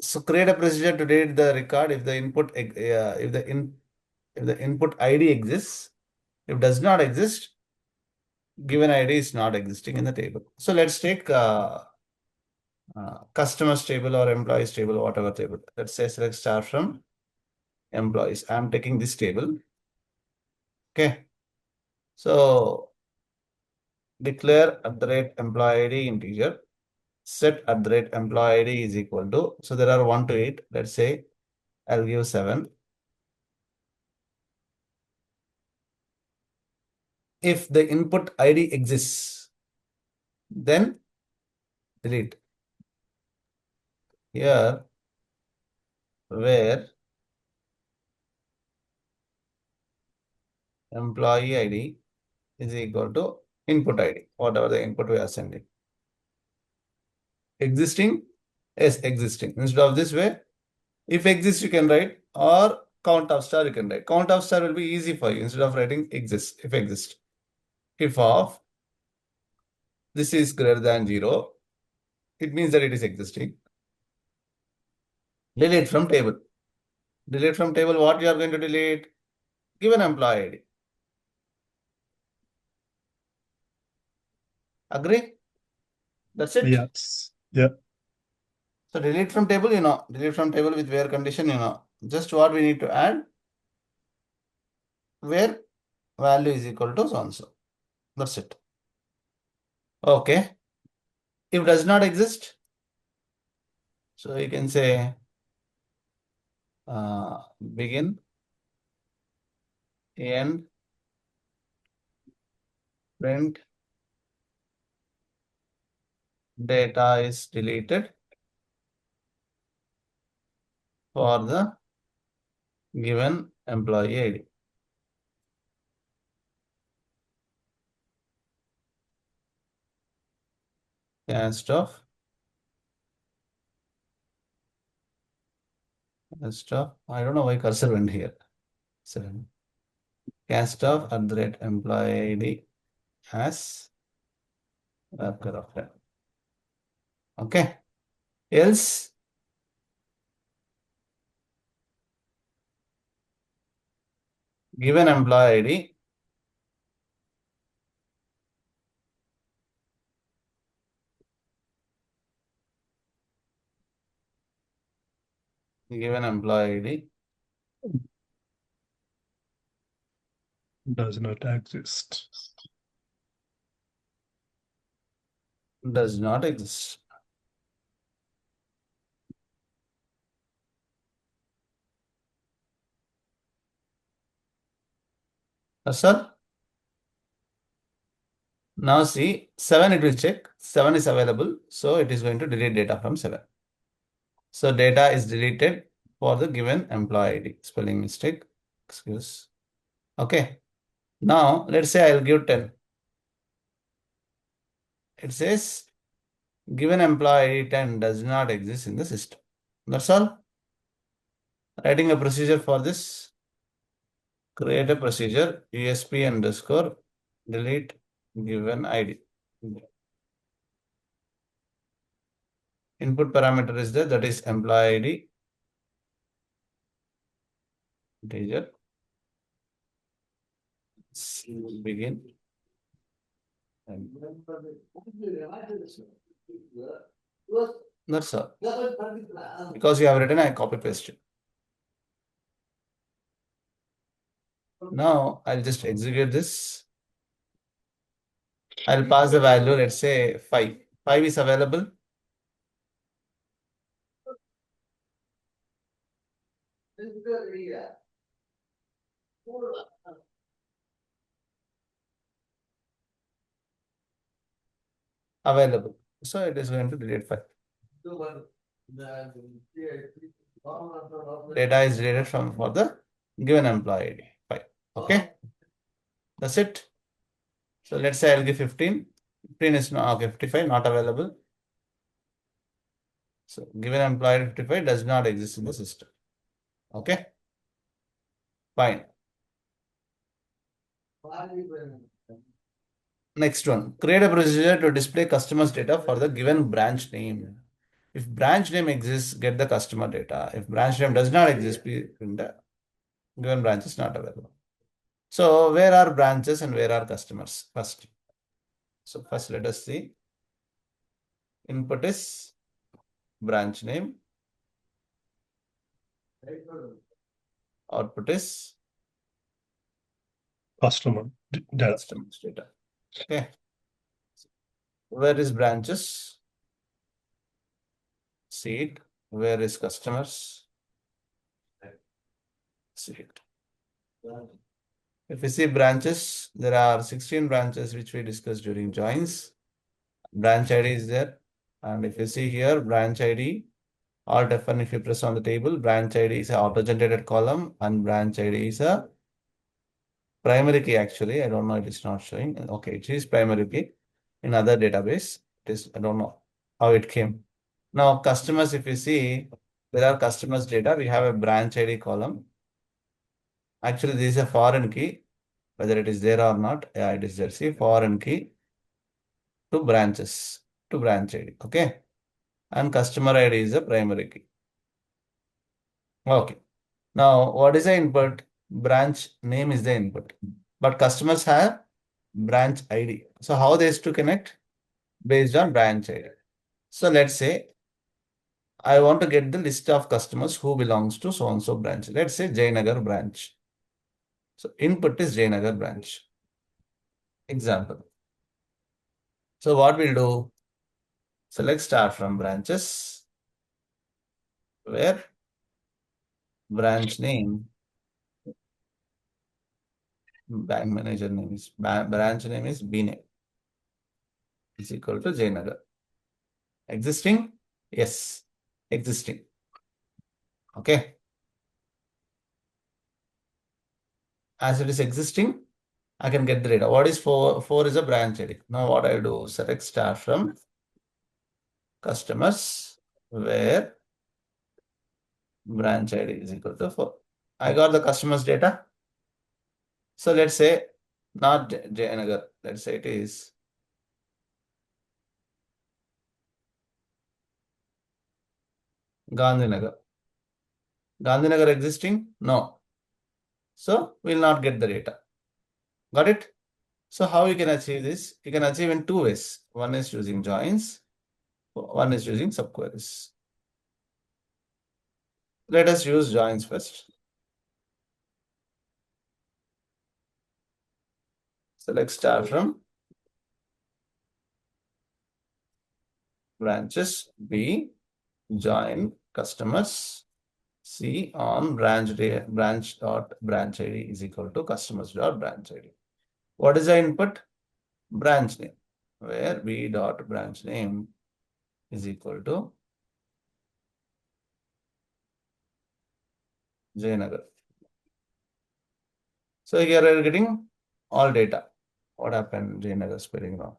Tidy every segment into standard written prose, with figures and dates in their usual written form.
So create a procedure to delete the record if the input if the input ID exists. If does not exist, given ID is not existing in the table. So let's take customers table or employees table, whatever table. Let's say select star from employees. I'm taking this table. Okay. So declare @employee ID integer. Set @employee ID is equal to. So there are 1 to 8. Let's say I'll give 7. If the input ID exists, then delete. Here, where employee ID is equal to input ID, whatever the input we are sending. Existing? Yes, existing. Instead of this way, if exists, you can write, or count of star you can write. Count of star will be easy for you instead of writing exist, if exist. If of this is greater than 0, it means that it is existing. Delete from table. Delete from table, what you are going to delete? Given employee ID. Agree? That's it. Yes. Yeah. So delete from table, delete from table with where condition, just what we need to add, where value is equal to so and so. That's it. Okay. If does not exist, so you can say begin, end, print, data is deleted for the given employee ID. Cast of I don't know why cursor went here. Cast of @employee ID as wrapper of that. Okay. Else given employee ID given employee ID Does not exist. does not exist. That's all. Now see 7 it will check. 7 is available. So it is going to delete data from 7. So data is deleted for the given employee ID. Spelling mistake. Excuse. Okay. Now let's say I'll give 10. It says given employee ID 10 does not exist in the system. That's all. Writing a procedure for this. Create a procedure USP underscore delete given ID. Input parameter is there, that is employee ID integer. Begin. That's all. Because you have written, I copy paste it. Now I'll just execute this. I'll pass the value, let's say 5. 5 is available. Available. So it is going to delete 5. Data is deleted from for the given employee ID 5. Okay. That's it. So let's say I'll give 15. 15 is not okay, 55 not available. So given employee 55 does not exist in the system. Okay. Fine. Next one. Create a procedure to display customers data for the given branch name. If branch name exists, get the customer data. If branch name does not exist, please print the given branch is not available. So where are branches and where are customers first? So first let us see. Input is branch name. Output is Customer data. customers data. Okay. Where is branches? Seed. Where is customers? Seed. If we see branches, there are 16 branches which we discussed during joins. Branch ID is there. And if you see here, branch ID, Alt F1, if you press on the table, branch ID is an auto-generated column and branch ID is a primary key actually. I don't know, it is not showing. Okay, it is primary key. In other database, it is, I don't know how it came. Now, customers, if you see, there are customers data. We have a branch ID column. Actually, this is a foreign key, whether it is there or not. Yeah, it is there. See, foreign key to branches, to branch ID. Okay. And customer ID is a primary key. Okay. Now, what is the input? Branch name is the input. But customers have branch ID. So how they is to connect? Based on branch ID. So let's say I want to get the list of customers who belongs to so and so branch. Let's say Jayanagar branch. So input is Jayanagar branch. Example. So what we'll do? Select start from branches where branch name, bank manager name is, branch name is B name is equal to Jayanagar. Existing? Yes, existing. Okay. As it is existing, I can get the data. What is 4? 4 is a branch ID. Now what I do? Select start from customers where branch ID is equal to 4. I got the customers data. So let's say not Jayanagar. Let's say it is Gandhinagar. Gandhinagar existing? No. So we'll not get the data. Got it? So how we can achieve this? You can achieve in two ways. One is using joins. One is using subqueries. Let us use joins first. Select star from branches B, join customers C on branch dot branch ID is equal to customers dot branch ID. What is the input? Branch name, where B dot branch name is equal to Jayanagar. So here we are getting all data. What happened? Jayanagar spelling wrong.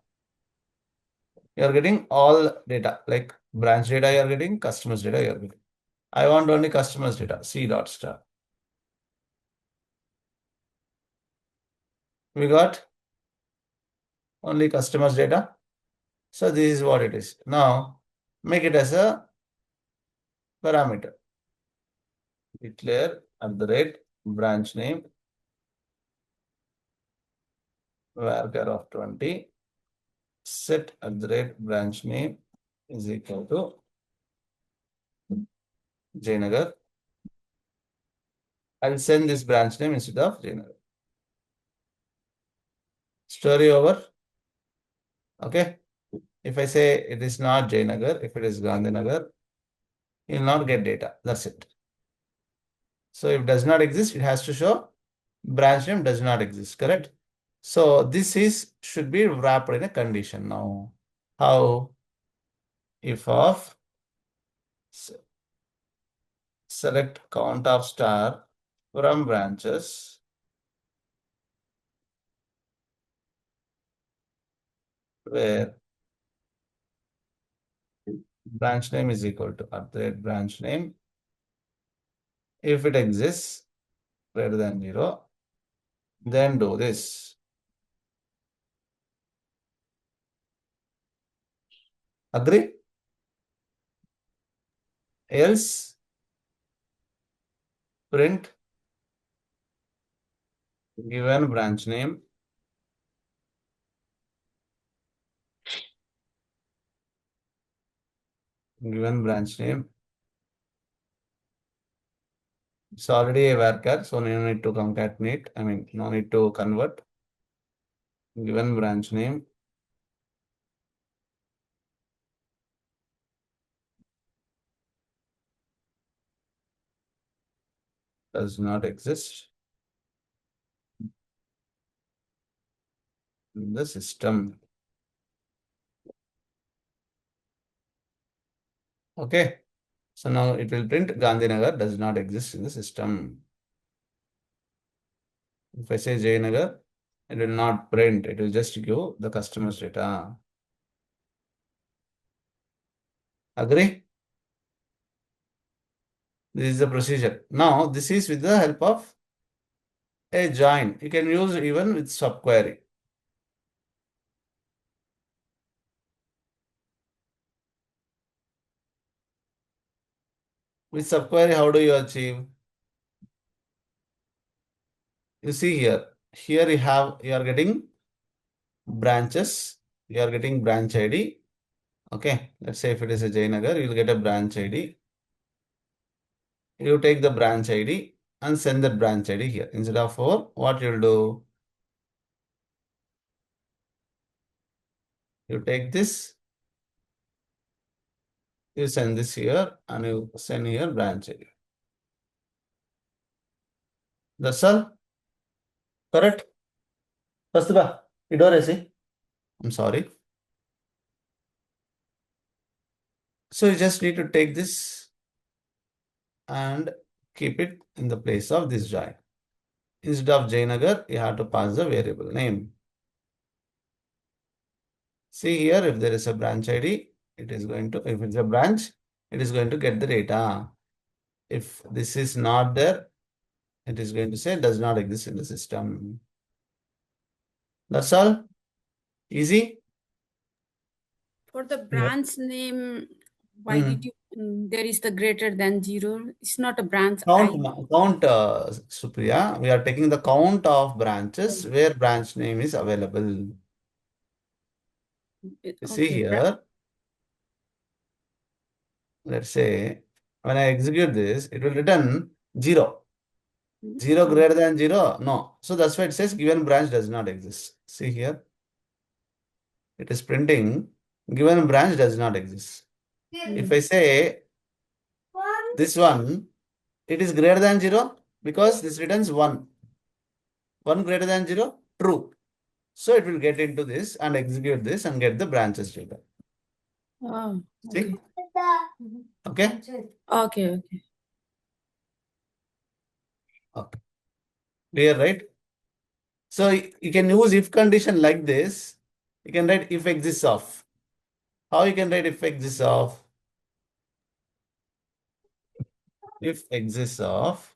You are getting all data, like branch data you are getting, customers data you are getting. I want only customers data, C dot star. We got only customers data. So this is what it is. Now make it as a parameter. Declare at the rate branch name varchar of 20 set at the rate branch name is equal to Jayanagar. I'll send this branch name instead of Jayanagar. Story over. Okay. If I say it is not Jayanagar, if it is Gandhinagar, you will not get data. That's it. So if it does not exist, it has to show branch name does not exist, correct? So this is should be wrapped in a condition now. How? If of select count of star from branches where branch name is equal to update branch name. If it exists greater than 0, then do this. Agree? else print given branch name given branch name. It's already a varchar, so no need to concatenate. I mean, no need to convert. Given branch name does not exist in the system. Okay. So now it will print Gandhinagar does not exist in the system. If I say Jayanagar, it will not print. It will just give the customer's data. Agree? This is the procedure. Now, this is with the help of a join. You can use even with subquery. With subquery, how do you achieve? You see here. Here you are getting branches. You are getting branch ID. Okay. Let's say if it is a Jayanagar, you will get a branch ID. You take the branch ID and send that branch ID here. Instead of 4, what you'll do? You take this, you send this here, and you send here branch ID. That's all. Correct? Kastuba, Idoresi. I'm sorry. So you just need to take this and keep it in the place of this join. Instead of Jayanagar, you have to pass the variable name. See here, if there is a branch ID, it is going to, if it's a branch, it is going to get the data. If this is not there, it is going to say does not exist in the system. That's all. Easy. For the Yeah. branch name, why did you? There is the greater than 0. It's not a branch Count, ID. count, Supriya. We are taking the count of branches where branch name is available. You see Okay. here, let's say, when I execute this, it will return 0. 0 greater than 0? No. So that's why it says given branch does not exist. See here, it is printing given branch does not exist. If I say this one, it is greater than 0 because this returns 1. 1 greater than 0, true. So it will get into this and execute this and get the branches data. Oh, See? okay. Okay? Okay. Okay. Clear, right? So you can use if condition like this. You can write if exists of. How you can write if exists of? If exists of,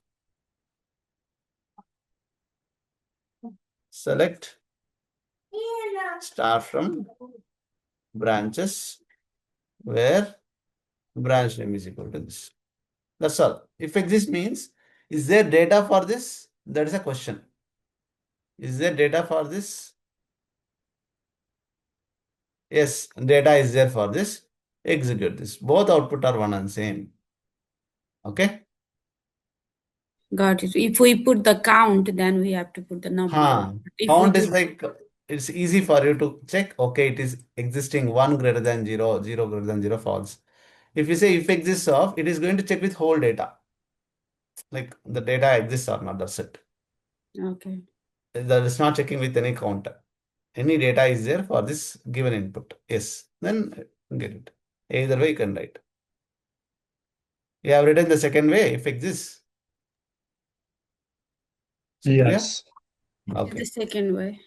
select star from branches where branch name is equal to this. That's all. If exists means, is there data for this? That is a question. Is there data for this? Yes, data is there for this. Execute this. Both output are one and same. Okay? Got it. If we put the count, then we have to put the number. If we Count do is like, it's easy for you to check. Okay, it is existing 1 greater than 0, 0 greater than 0, false. If you say if exists of, it is going to check with whole data. Like the data exists or not, that's it. okay. That is not checking with any counter. Any data is there for this given input. Yes, then get it. Either way you can write. You have written the second way, if exists. Supriya? Yes. Okay. The second way.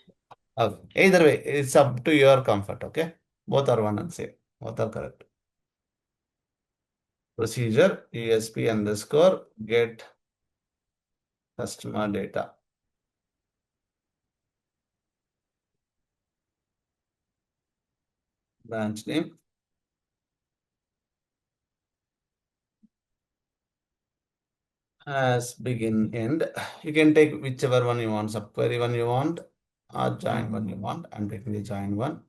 Okay. Either way, it's up to your comfort. Okay. Both are one and same. Both are correct. Procedure ESP underscore get customer data. Branch name. as begin end. You can take whichever one you want, subquery one you want, or join one you want. I'm taking the join one.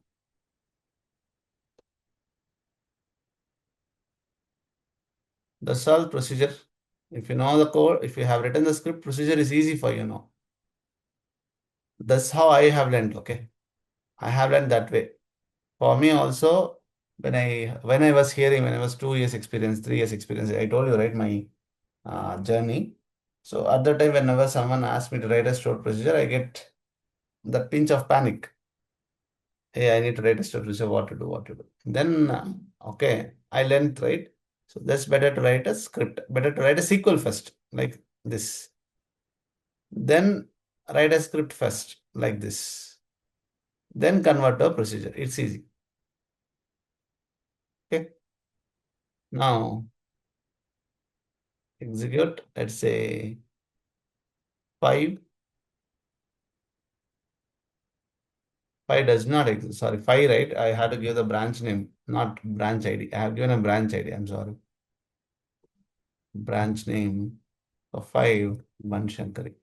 That's all procedure. If you know the code, if you have written the script, procedure is easy for you now. That's how I have learned. Okay, I have learned that way. For me also, when I was hearing, when I was 2 years experience, 3 years experience, I told you, right, my journey. So at that time, whenever someone asks me to write a stored procedure, I get that pinch of panic. Hey, I need to write a stored procedure, what to do, what to do. Then, okay, I learned, right? So that's better to write a script, better to write a SQL first, like this. Then write a script first, like this. Then convert to a procedure. It's easy. Okay. Now, execute, let's say 5. 5 does not exist. Sorry, 5, right? I had to give the branch name, not branch ID. I have given a branch ID. I'm sorry. Branch name of 5, Banshankari.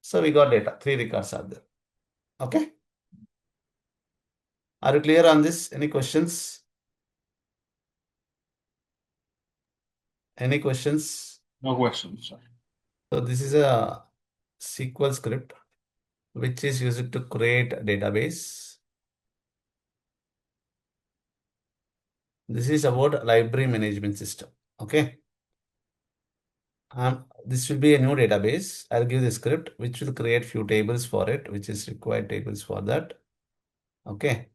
So we got data. 3 records are there. Okay. Are you clear on this? Any questions? Any questions? No questions, sir. So this is a SQL script which is used to create a database. This is about library management system. Okay. This will be a new database. I'll give the script which will create few tables for it, which is required tables for that. Okay.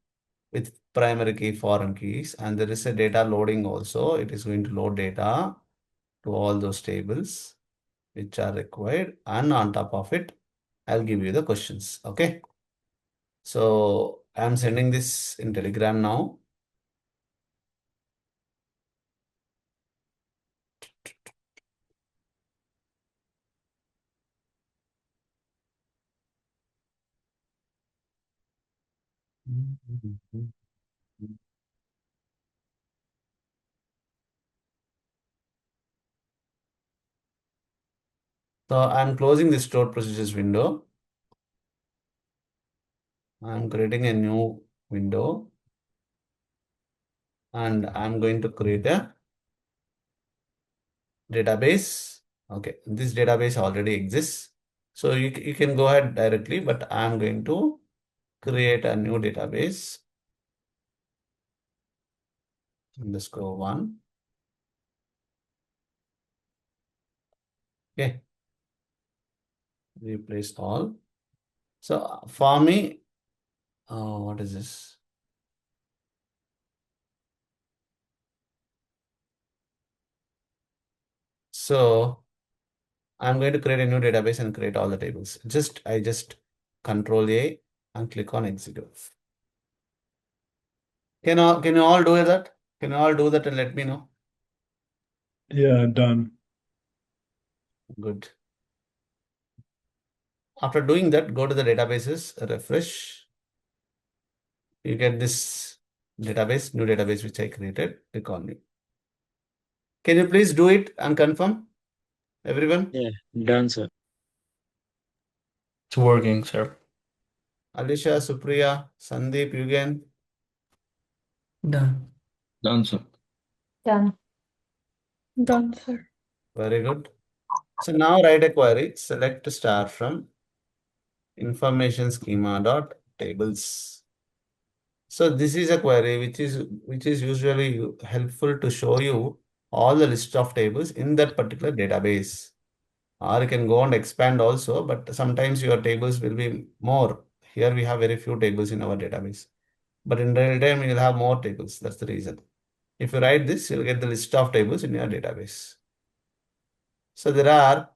With primary key, foreign keys, and there is a data loading also. It is going to load data to all those tables which are required, and on top of it, I'll give you the questions. Okay. So I'm sending this in Telegram now. So I'm closing the stored procedures window. I'm creating a new window and I'm going to create a database. Okay, this database already exists. So you can go ahead directly, but I'm going to create a new database. Underscore 1. Okay. Replace all. So for me, what is this? So I'm going to create a new database and create all the tables. I just Control A and click on execute. Can you all do that? Can you all do that and let me know? Yeah, done. Good. After doing that, go to the databases, refresh. You get this database, new database which I created. Click on it. Can you please do it and confirm? Everyone? Yeah, done, sir. It's working, sir. Alisha, Supriya, Sandeep, Yugen. Done. Done, sir. Done. Done, sir. Very good. So now write a query. Select star from information schema dot tables. So this is a query which is usually helpful to show you all the list of tables in that particular database. Or you can go and expand also, but sometimes your tables will be more. Here we have very few tables in our database. But in real time, you'll have more tables. That's the reason. If you write this, you'll get the list of tables in your database. So there are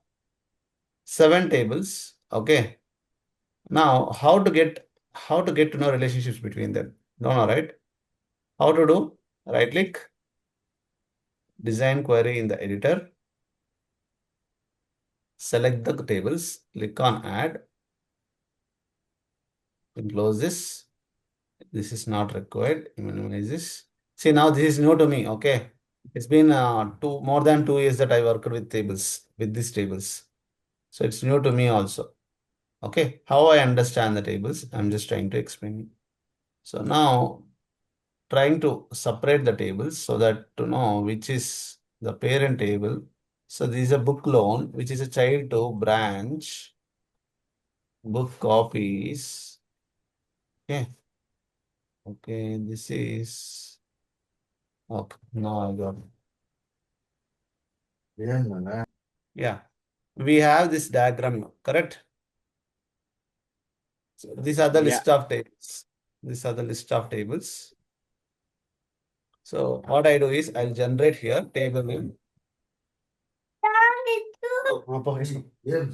7 tables. Okay. Now, how to get to know relationships between them? Don't know, right? How to do? Right click, design query in the editor, select the tables, click on add, close this. This is not required. Minimize this. See, now this is new to me, okay? It's been more than 2 years that I worked with tables, with these tables. So it's new to me also. Okay, how I understand the tables, I'm just trying to explain. So now trying to separate the tables so that to know which is the parent table. So this is a book loan, which is a child to branch, book copies. Okay. Okay, this is okay. Now I got it. Yeah. We have this diagram now, correct? So these are the list of tables. These are the list of tables. So what I do is I'll generate here table name.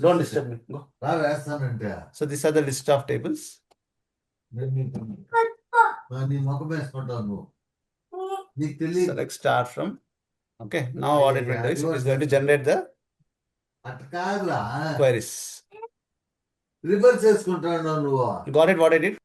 Don't disturb me. Go. So these are the list of tables. Select start from. Okay. Now what it will do is it is going to generate the queries. You got it? What I did?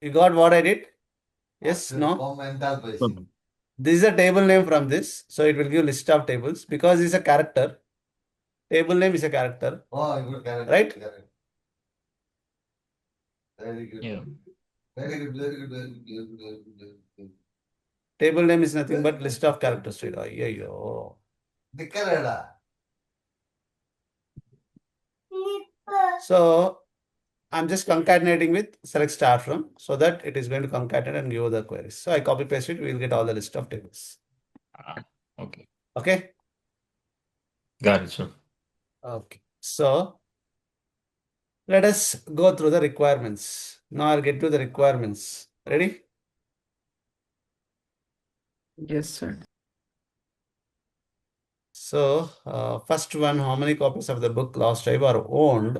You got what I did? Yes, no? This is a table name from this. So it will give list of tables because it's a character. Table name is a character. Right? Yeah. Table name is nothing but list of characters. So I'm just concatenating with select star from so that it is going to concatenate and give the queries. So I copy paste it, we'll get all the list of tables. Okay. Okay. Got it, sir. Okay. So let us go through the requirements. Now I'll get to the requirements. Ready? Yes, sir. So first one, how many copies of the book Lost Tribe are owned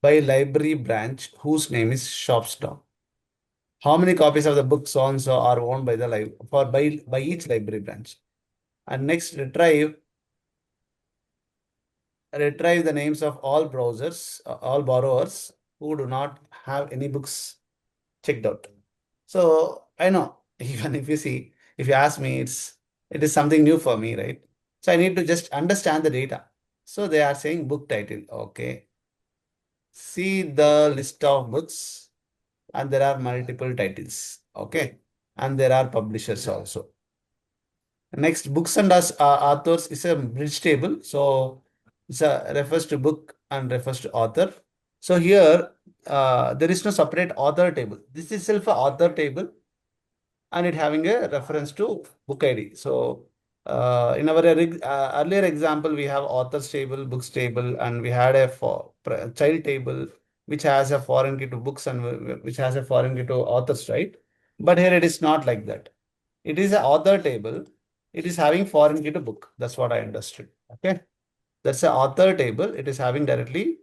by library branch whose name is Shopstop? How many copies of the book so and so are owned by the by each library branch? And next, retrieve the names of all all borrowers who do not have any books checked out. So I know, even if you ask me, it is something new for me, right? So I need to just understand the data. So they are saying book title. Okay. See the list of books and there are multiple titles. Okay. And there are publishers also. Next, books and authors is a bridge table. So it refers to book and refers to author. So here there is no separate author table. This is itself a author table and it having a reference to book ID. So in our earlier example, we have authors table, books table, and we had a child table which has a foreign key to books and which has a foreign key to authors, right? But here it is not like that. It is an author table. It is having foreign key to book. That's what I understood. Okay. That's an author table. It is having directly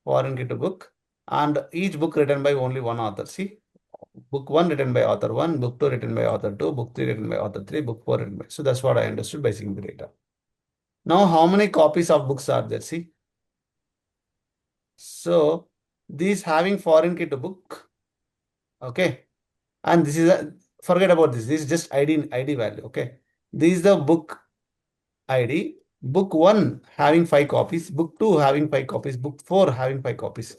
foreign key to book and each book written by only one author. See, book 1 written by author 1, book 2 written by author 2, book 3 written by author 3, book 4 written by. So that's what I understood by seeing the data. Now, how many copies of books are there? See. So these having foreign key to book. Okay. And this is forget about this. This is just ID value. Okay. This is the book ID. Book 1 having 5 copies, book 2 having 5 copies, book 4 having 5 copies.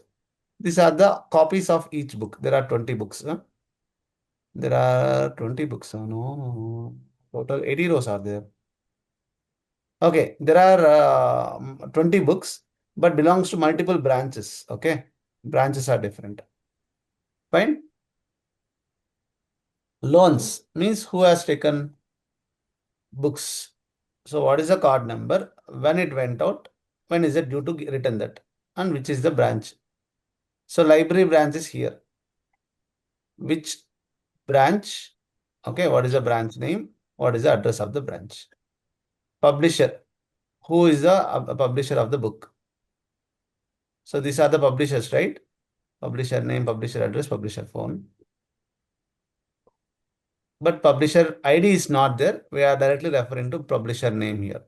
These are the copies of each book. There are 20 books. Huh? There are 20 books. No. Total 80 rows are there. Okay. There are 20 books, but belongs to multiple branches. Okay. Branches are different. Fine. Loans means who has taken books. So what is the card number? When it went out? When is it due to return that? And which is the branch? So library branch is here. Which branch? Okay, what is the branch name? What is the address of the branch? Publisher. Who is the publisher of the book? So these are the publishers, right? Publisher name, publisher address, publisher phone. but publisher ID is not there. We are directly referring to publisher name here.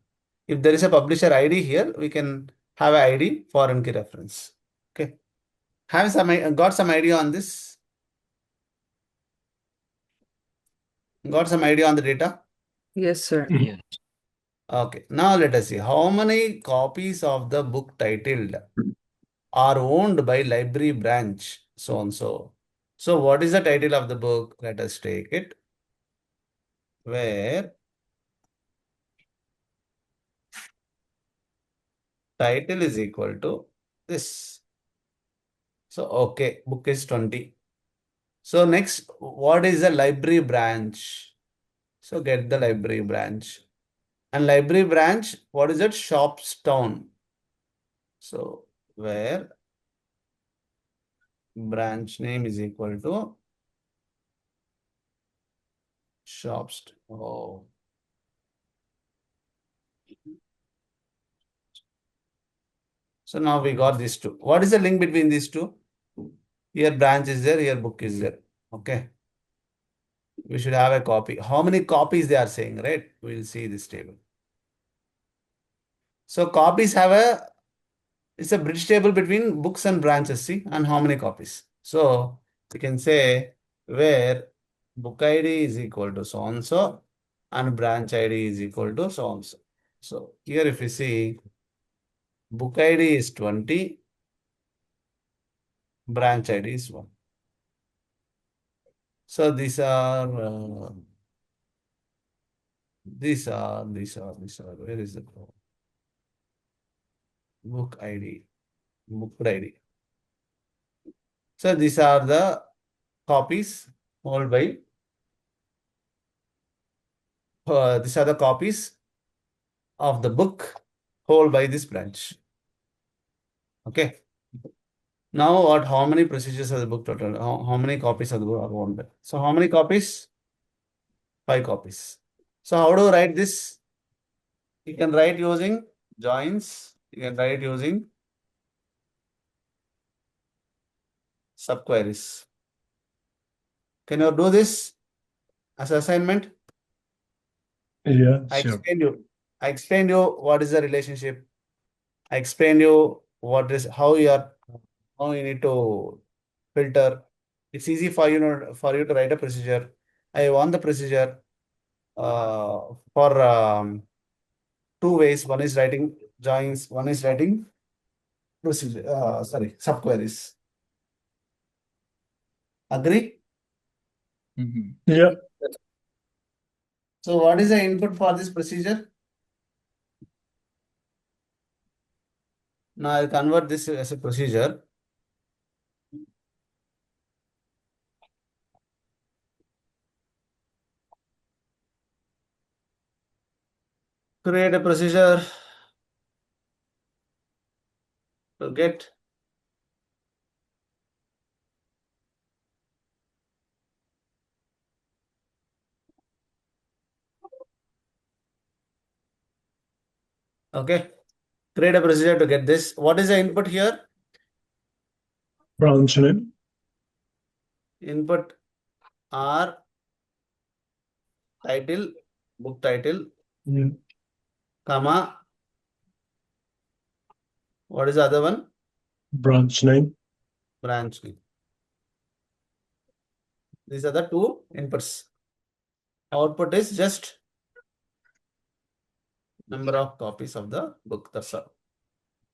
If there is a publisher ID here, we can have an ID foreign key reference. Okay. Got some idea on this? Got some idea on the data? Yes, sir. Yes. Okay. Now let us see how many copies of the book titled are owned by library branch so and so. So what is the title of the book? Let us take it. Where title is equal to this. So, okay, book is 20. So, next, what is the library branch? So, get the library branch. And library branch, what is it? Shopstown. So, where branch name is equal to Shopstown. Oh. So, now we got these two. What is the link between these two? Here branch is there, here book is there. Okay. We should have a copy. How many copies they are saying, right? We'll see this table. So copies have it's a bridge table between books and branches, see, and how many copies. So we can say where book ID is equal to so and so and branch ID is equal to so and so. So here if you see book ID is 20, branch ID is 1. So these are where is the book ID? Book ID. So these are the copies held by these are the copies of the book held by this branch. Okay. Now what? How many procedures of the book total? How many copies of the book are owned by? So how many copies? 5 copies. So how do you write this? You can write using joins. You can write using subqueries. Can you do this as assignment? Yeah, I sure. explained you what is the relationship. I explained you what is how you need to filter. It's easy for you to write a procedure. I want the procedure for 2 ways. One is writing joins, one is writing procedure. Subqueries. Agree? Yeah, So what is the input for this procedure? Now I'll convert this as a procedure. Create a procedure to get okay. Create a procedure to get this. What is the input here? branch name. Input are title, book title, Yeah, comma. What is the other one? branch name. Branch name. These are the 2 inputs. Output is just number of copies of the book. That's all.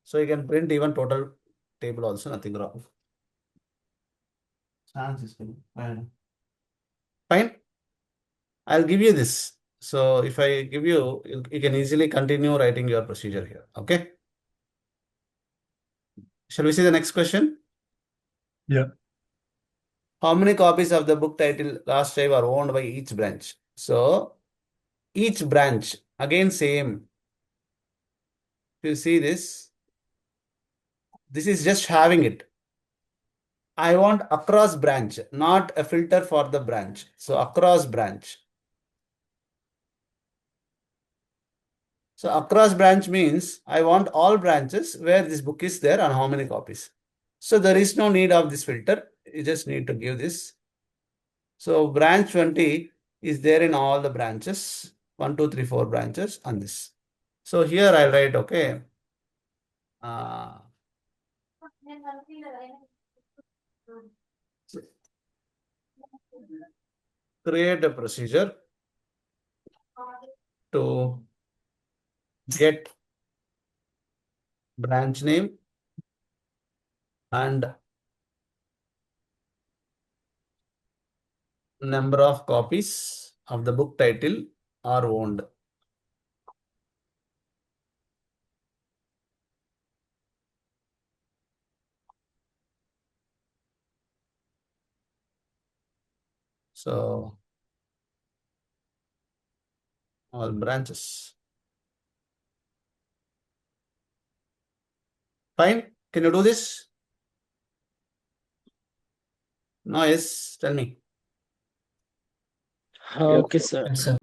So you can print even total table also, nothing wrong. Fine. I'll give you this. So if I give you can easily continue writing your procedure here. Okay. Shall we see the next question? Yeah, How many copies of the book title last drive are owned by each branch? So each branch, again same. If you see this is just having it. I want across branch, not a filter for the branch. So across branch. So across branch means I want all branches where this book is there and how many copies. So there is no need of this filter. You just need to give this. So branch 20, is there in all the branches, 1, 2, 3, 4 branches on this. So here I'll write, okay, create a procedure to get branch name and number of copies of the book title are owned. So all branches. Fine. Can you do this? No, yes. Tell me. Okay, sir.